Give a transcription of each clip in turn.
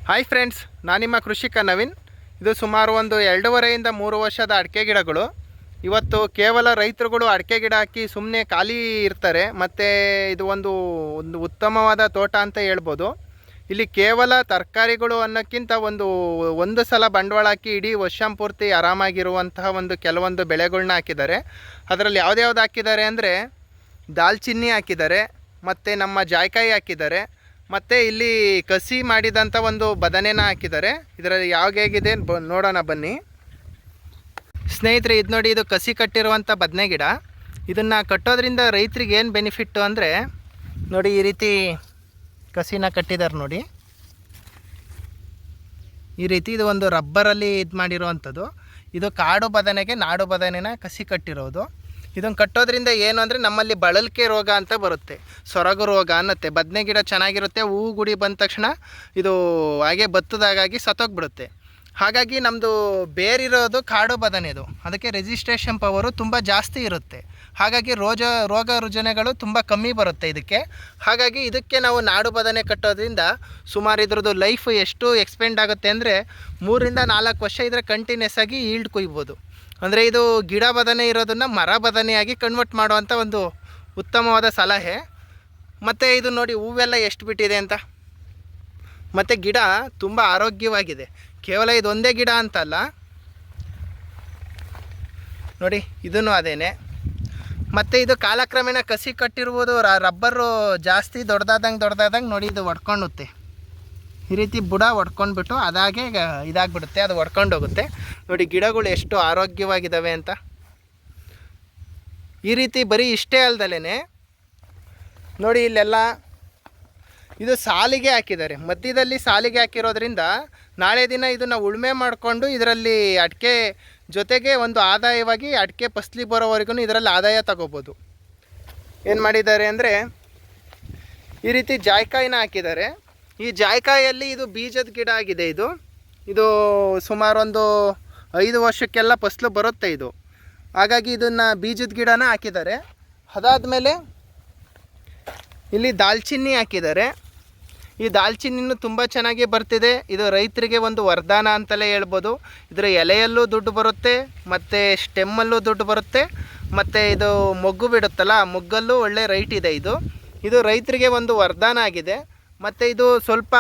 Hi friends, ನಾನು ನಿಮ್ಮ ಕೃಷಿಕ ನವೀನ್. ಇದು ಸುಮಾರು ಒಂದು 2.5 ಇಂದ 3 ವರ್ಷದ ಅಡಿಕೆ ಗಿಡಗಳು. ಇವತ್ತು ಕೇವಲ ರೈತರುಗಳು ಅಡಿಕೆ ಗಿಡ ಹಾಕಿ ಸುಮ್ಮನೆ ಖಾಲಿ ಇರ್ತಾರೆ. ಮತ್ತು ಇದು ಒಂದು ಉತ್ತಮವಾದ ತೋಟ ಅಂತ ಹೇಳ್ಬೋದು. ಇಲ್ಲಿ ಕೇವಲ ತರಕಾರಿಗಳು ಅನ್ನೋಕ್ಕಿಂತ ಒಂದು ಸಲ ಬಂಡವಾಳ ಹಾಕಿ ಇಡೀ ವರ್ಷ ಪೂರ್ತಿ ಆರಾಮಾಗಿರುವಂತಹ ಕೆಲವೊಂದು ಬೆಳೆಗಳನ್ನ ಹಾಕಿದ್ದಾರೆ. ಅದರಲ್ಲಿ ಯಾವ್ದು ಹಾಕಿದ್ದಾರೆ ಅಂದರೆ ದಾಲ್ಚಿನ್ನಿ ಹಾಕಿದ್ದಾರೆ, ಮತ್ತು ನಮ್ಮ ಜಾಯ್ಕಾಯಿ ಹಾಕಿದ್ದಾರೆ, ಮತ್ತು ಇಲ್ಲಿ ಕಸಿ ಮಾಡಿದಂಥ ಒಂದು ಬದನೆನ ಹಾಕಿದ್ದಾರೆ. ಇದರಲ್ಲಿ ಹೇಗಿದೆ ನೋಡೋಣ ಬನ್ನಿ ಸ್ನೇಹಿತರೆ. ಇದು ನೋಡಿ, ಇದು ಕಸಿ ಕಟ್ಟಿರುವಂಥ ಬದನೆ ಗಿಡ. ಇದನ್ನು ಕಟ್ಟೋದ್ರಿಂದ ರೈತರಿಗೆ ಏನು ಬೆನಿಫಿಟ್ಟು ಅಂದರೆ ನೋಡಿ, ಈ ರೀತಿ ಕಸಿನ ಕಟ್ಟಿದ್ದಾರೆ ನೋಡಿ. ಈ ರೀತಿ ಇದು ಒಂದು ರಬ್ಬರಲ್ಲಿ ಇದು ಮಾಡಿರುವಂಥದ್ದು. ಇದು ಕಾಡು ಬದನೆಗೆ ನಾಡು ಬದನೆನ ಕಸಿ ಕಟ್ಟಿರೋದು. ಇದನ್ನು ಕಟ್ಟೋದ್ರಿಂದ ಏನು ಅಂದರೆ ನಮ್ಮಲ್ಲಿ ಬಳಲಿಕೆ ರೋಗ ಅಂತ ಬರುತ್ತೆ, ಸೊರಗು ರೋಗ ಅನ್ನತ್ತೆ. ಬದನೆ ಗಿಡ ಚೆನ್ನಾಗಿರುತ್ತೆ, ಹೂವು ಗುಡಿ ಬಂದ ತಕ್ಷಣ ಇದು ಹಾಗೆ ಬತ್ತದಾಗಾಗಿ ಸತ್ತೋಗ್ಬಿಡುತ್ತೆ. ಹಾಗಾಗಿ ನಮ್ಮದು ಬೇರಿರೋದು ಕಾಡು ಬದನೆದು, ಅದಕ್ಕೆ ರೆಸಿಸ್ಟ್ರೇಷನ್ ಪವರು ತುಂಬ ಜಾಸ್ತಿ ಇರುತ್ತೆ. ಹಾಗಾಗಿ ರೋಗ ರುಜಿನಗಳು ತುಂಬ ಕಮ್ಮಿ ಬರುತ್ತೆ ಇದಕ್ಕೆ. ಹಾಗಾಗಿ ಇದಕ್ಕೆ ನಾವು ನಾಡು ಬದನೆ ಕಟ್ಟೋದ್ರಿಂದ ಸುಮಾರು ಇದ್ರದ್ದು ಲೈಫ್ ಎಷ್ಟು ಎಕ್ಸ್ಪೆಂಡ್ ಆಗುತ್ತೆ ಅಂದರೆ 3 ರಿಂದ 4 ವರ್ಷ ಇದ್ರೆ ಕಂಟಿನ್ಯೂಸ್ ಆಗಿ ಈಲ್ಡ್ ಕೊಯ್ಬೋದು. ಅಂದರೆ ಇದು ಗಿಡ ಬದನೆ ಇರೋದನ್ನು ಮರ ಬದನೆಯಾಗಿ ಕನ್ವರ್ಟ್ ಮಾಡುವಂಥ ಒಂದು ಉತ್ತಮವಾದ ಸಲಹೆ. ಮತ್ತು ಇದು ನೋಡಿ ಹೂವೆಲ್ಲ ಎಷ್ಟು ಬಿಟ್ಟಿದೆ ಅಂತ. ಮತ್ತು ಗಿಡ ತುಂಬ ಆರೋಗ್ಯವಾಗಿದೆ. ಕೇವಲ ಇದೊಂದೇ ಗಿಡ ಅಂತಲ್ಲ ನೋಡಿ, ಇದೂ ಅದೇನೆ. ಮತ್ತು ಇದು ಕಾಲಕ್ರಮೇಣ ಕಸಿ ಕಟ್ಟಿರ್ಬೋದು. ರಬ್ಬರು ಜಾಸ್ತಿ ದೊಡ್ಡದಾದಂಗೆ ನೋಡಿ ಇದು ಒಡ್ಕೊಂಡುತ್ತೆ. ಈ ರೀತಿ ಬುಡ ಒಡ್ಕೊಂಡ್ಬಿಟ್ಟು ಅದಾಗೆ ಇದಾಗ್ಬಿಡುತ್ತೆ, ಅದು ಒಡ್ಕೊಂಡು ಹೋಗುತ್ತೆ. ನೋಡಿ ಗಿಡಗಳು ಎಷ್ಟು ಆರೋಗ್ಯವಾಗಿದ್ದಾವೆ ಅಂತ. ಈ ರೀತಿ ಬರೀ ಇಷ್ಟೇ ಅಲ್ದಲೇ ನೋಡಿ, ಇಲ್ಲೆಲ್ಲ ಇದು ಸಾಲಿಗೆ ಹಾಕಿದ್ದಾರೆ. ಮಧ್ಯದಲ್ಲಿ ಸಾಲಿಗೆ ಹಾಕಿರೋದ್ರಿಂದ ನಾಳೆ ದಿನ ಇದನ್ನು ಉಳುಮೆ ಮಾಡಿಕೊಂಡು ಇದರಲ್ಲಿ ಅಡಿಕೆ ಜೊತೆಗೆ ಒಂದು ಆದಾಯವಾಗಿ ಅಡಿಕೆ ಫಸಲಿ ಬರೋವರೆಗೂ ಇದರಲ್ಲಿ ಆದಾಯ ತಗೋಬೋದು. ಏನು ಮಾಡಿದ್ದಾರೆ ಅಂದರೆ ಈ ರೀತಿ ಜಾಯ್ಕಾಯಿನ ಹಾಕಿದ್ದಾರೆ. ಈ ಜಾಯ್ಕಾಯಲ್ಲಿ ಇದು ಬೀಜದ ಗಿಡ ಆಗಿದೆ. ಇದು ಸುಮಾರು ಒಂದು 5 ವರ್ಷಕ್ಕೆಲ್ಲ ಫಸಲು ಬರುತ್ತೆ ಇದು. ಹಾಗಾಗಿ ಇದನ್ನು ಬೀಜದ ಗಿಡನ ಹಾಕಿದ್ದಾರೆ. ಅದಾದಮೇಲೆ ಇಲ್ಲಿ ದಾಲ್ಚಿನ್ನಿ ಹಾಕಿದ್ದಾರೆ. ಈ ದಾಲ್ಚಿನ್ನಿನೂ ತುಂಬ ಚೆನ್ನಾಗಿ ಬರ್ತಿದೆ. ಇದು ರೈತರಿಗೆ ಒಂದು ವರದಾನ ಅಂತಲೇ ಹೇಳ್ಬೋದು. ಇದರ ಎಲೆಯಲ್ಲೂ ದುಡ್ಡು ಬರುತ್ತೆ, ಮತ್ತು ಸ್ಟೆಮ್ಮಲ್ಲೂ ದುಡ್ಡು ಬರುತ್ತೆ, ಮತ್ತು ಇದು ಮೊಗ್ಗು ಬಿಡುತ್ತಲ್ಲ, ಮೊಗ್ಗಲ್ಲೂ ಒಳ್ಳೆ ರೈಟ್ ಇದೆ. ಇದು ರೈತರಿಗೆ ಒಂದು ವರದಾನ ಆಗಿದೆ. ಮತ್ತು ಇದು ಸ್ವಲ್ಪ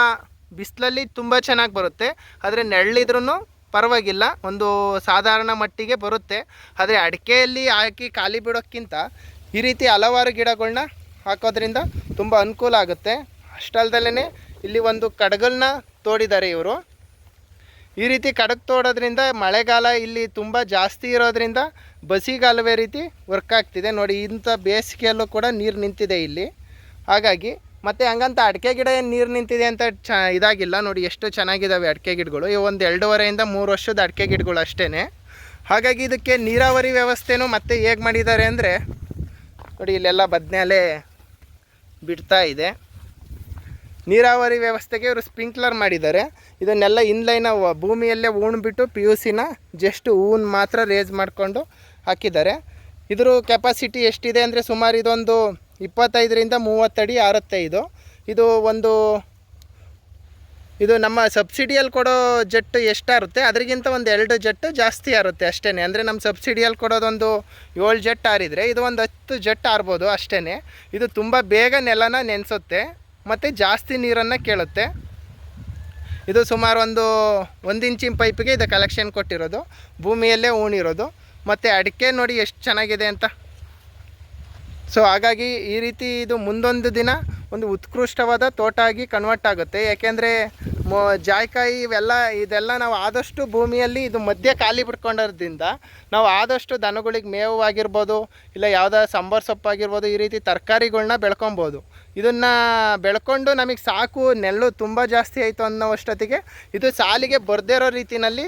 ಬಿಸಿಲಲ್ಲಿ ತುಂಬ ಚೆನ್ನಾಗಿ ಬರುತ್ತೆ, ಆದರೆ ನೆರಳಿದ್ರೂ ಪರವಾಗಿಲ್ಲ, ಒಂದು ಸಾಧಾರಣ ಮಟ್ಟಿಗೆ ಬರುತ್ತೆ. ಆದರೆ ಅಡಿಕೆಯಲ್ಲಿ ಹಾಕಿ ಖಾಲಿ ಬಿಡೋಕ್ಕಿಂತ ಈ ರೀತಿ ಹಲವಾರು ಗಿಡಗಳನ್ನ ಹಾಕೋದ್ರಿಂದ ತುಂಬ ಅನುಕೂಲ ಆಗುತ್ತೆ. ಅಷ್ಟಲ್ದಲ್ಲೇ ಇಲ್ಲಿ ಒಂದು ಕಡಗಲನ್ನ ತೋಡಿದ್ದಾರೆ ಇವರು. ಈ ರೀತಿ ಕಡಗ ತೋಡೋದ್ರಿಂದ ಮಳೆಗಾಲ ಇಲ್ಲಿ ತುಂಬ ಜಾಸ್ತಿ ಇರೋದ್ರಿಂದ ಬಸಿಗಾಲುವೆ ರೀತಿ ವರ್ಕ್ ಆಗ್ತಿದೆ ನೋಡಿ. ಇಂಥ ಬೇಸಿಗೆಯಲ್ಲೂ ಕೂಡ ನೀರು ನಿಂತಿದೆ ಇಲ್ಲಿ. ಹಾಗಾಗಿ ಮತ್ತು ಹಂಗಂತ ಅಡಿಕೆ ಗಿಡ ಏನು ನೀರು ನಿಂತಿದೆ ಅಂತ ಇದಾಗಿಲ್ಲ ನೋಡಿ, ಎಷ್ಟು ಚೆನ್ನಾಗಿದ್ದಾವೆ ಅಡಿಕೆ ಗಿಡಗಳು. ಇವು ಒಂದು 2.5 ಇಂದ 3 ವರ್ಷದ ಅಡಿಕೆ ಗಿಡಗಳು ಅಷ್ಟೇ. ಹಾಗಾಗಿ ಇದಕ್ಕೆ ನೀರಾವರಿ ವ್ಯವಸ್ಥೆನೂ ಮತ್ತೆ ಹೇಗೆ ಮಾಡಿದ್ದಾರೆ ಅಂದರೆ ನೋಡಿ, ಇಲ್ಲೆಲ್ಲ ಬದನೆಲೆ ಬಿಡ್ತಾ ಇದೆ. ನೀರಾವರಿ ವ್ಯವಸ್ಥೆಗೆ ಇವರು ಸ್ಪ್ರಿಂಕ್ಲರ್ ಮಾಡಿದ್ದಾರೆ. ಇದನ್ನೆಲ್ಲ ಇನ್ಲೈನ ಭೂಮಿಯಲ್ಲೇ ಉಣ್ಬಿಟ್ಟು PUCನ ಜಸ್ಟ್ ಹೂವನ್ನು ಮಾತ್ರ ರೇಸ್ ಮಾಡಿಕೊಂಡು ಹಾಕಿದ್ದಾರೆ. ಇದ್ರ ಕೆಪಾಸಿಟಿ ಎಷ್ಟಿದೆ ಅಂದರೆ ಸುಮಾರು ಇದೊಂದು 25 ರಿಂದ 30 ಅಡಿ ಆರುತ್ತೆ. ಇದು ನಮ್ಮ ಸಬ್ಸಿಡಿಯಲ್ಲಿ ಕೊಡೋ ಜೆಟ್ಟು ಎಷ್ಟಾರುತ್ತೆ ಅದರಿಗಿಂತ ಒಂದು 2 ಜೆಟ್ಟು ಜಾಸ್ತಿ ಆರುತ್ತೆ ಅಷ್ಟೇ. ಅಂದರೆ ನಮ್ಮ ಸಬ್ಸಿಡಿಯಲ್ಲಿ ಕೊಡೋದೊಂದು 7 ಜೆಟ್ ಆರಿದರೆ ಇದು ಒಂದು 10 ಜೆಟ್ ಆರ್ಬೋದು ಅಷ್ಟೇ. ಇದು ತುಂಬ ಬೇಗ ನೆಲನ ನೆನೆಸುತ್ತೆ ಮತ್ತು ಜಾಸ್ತಿ ನೀರನ್ನು ಕೇಳುತ್ತೆ. ಇದು ಸುಮಾರು ಒಂದು 1 ಇಂಚಿನ ಪೈಪಿಗೆ ಇದು ಕಲೆಕ್ಷನ್ ಕೊಟ್ಟಿರೋದು, ಭೂಮಿಯಲ್ಲೇ ಉಣಿರೋದು. ಮತ್ತು ಅಡಿಕೆ ನೋಡಿ ಎಷ್ಟು ಚೆನ್ನಾಗಿದೆ ಅಂತ. ಸೊ ಹಾಗಾಗಿ ಈ ರೀತಿ ಇದು ಮುಂದೊಂದು ದಿನ ಒಂದು ಉತ್ಕೃಷ್ಟವಾದ ತೋಟ ಆಗಿ ಕನ್ವರ್ಟ್ ಆಗುತ್ತೆ. ಯಾಕೆಂದರೆ ಜಾಯ್ಕಾಯಿ ಇದೆಲ್ಲ ನಾವು ಆದಷ್ಟು ಭೂಮಿಯಲ್ಲಿ ಇದು ಮಧ್ಯೆ ಖಾಲಿ ಬಿಟ್ಕೊಂಡಿರೋದ್ರಿಂದ ನಾವು ಆದಷ್ಟು ದನಗಳಿಗೆ ಮೇವು ಆಗಿರ್ಬೋದು, ಇಲ್ಲ ಯಾವುದೋ ಸಾಂಬಾರು ಸೊಪ್ಪಾಗಿರ್ಬೋದು, ಈ ರೀತಿ ತರಕಾರಿಗಳ್ನ ಬೆಳ್ಕೊಬೋದು. ಇದನ್ನು ಬೆಳ್ಕೊಂಡು ನಮಗೆ ಸಾಕು, ನೆಲ್ಲು ತುಂಬ ಜಾಸ್ತಿ ಆಯಿತು ಅನ್ನೋವಷ್ಟೊತ್ತಿಗೆ ಇದು ಸಾಲಿಗೆ ಬರದೇ ಇರೋ ರೀತಿಯಲ್ಲಿ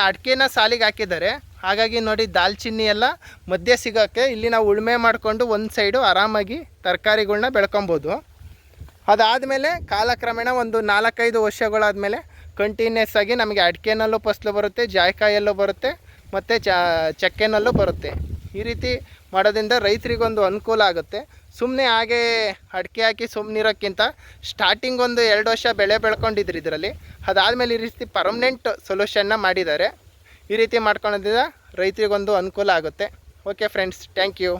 ಅಡಿಕೆನ ಸಾಲಿಗೆ ಹಾಕಿದ್ದಾರೆ. ಹಾಗಾಗಿ ನೋಡಿ, ದಾಲ್ಚಿನ್ನಿ ಎಲ್ಲ ಮಧ್ಯೆ ಸಿಗೋಕ್ಕೆ ಇಲ್ಲಿ ನಾವು ಉಳುಮೆ ಮಾಡಿಕೊಂಡು ಒಂದು ಸೈಡು ಆರಾಮಾಗಿ ತರಕಾರಿಗಳ್ನ ಬೆಳ್ಕೊಬೋದು. ಅದಾದಮೇಲೆ ಕಾಲಕ್ರಮೇಣ ಒಂದು 4-5 ವರ್ಷಗಳಾದಮೇಲೆ ಕಂಟಿನ್ಯೂಸ್ ಆಗಿ ನಮಗೆ ಅಡಿಕೆನಲ್ಲೂ ಫಸಲು ಬರುತ್ತೆ, ಜಾಯ್ಕಾಯಲ್ಲೂ ಬರುತ್ತೆ, ಮತ್ತು ಚಕ್ಕೆನಲ್ಲೂ ಬರುತ್ತೆ. ಈ ರೀತಿ ಮಾಡೋದ್ರಿಂದ ರೈತರಿಗೊಂದು ಅನುಕೂಲ ಆಗುತ್ತೆ. ಸುಮ್ಮನೆ ಹಾಗೆ ಅಡಿಕೆ ಹಾಕಿ ಸುಮ್ಮನಿರೋಕ್ಕಿಂತ ಸ್ಟಾರ್ಟಿಂಗ್ ಒಂದು 2 ವರ್ಷ ಬೆಳೆ ಬೆಳ್ಕೊಂಡಿದ್ರು ಇದರಲ್ಲಿ, ಅದಾದಮೇಲೆ ಈ ರೀತಿ ಪರ್ಮನೆಂಟ್ ಸೊಲ್ಯೂಷನ್ನ ಮಾಡಿದ್ದಾರೆ. ಈ ರೀತಿ ಮಾಡ್ಕೊಳ್ಳೋದ್ರಿಂದ ರೈತರಿಗೊಂದು ಅನುಕೂಲ ಆಗುತ್ತೆ. Okay friends, thank you.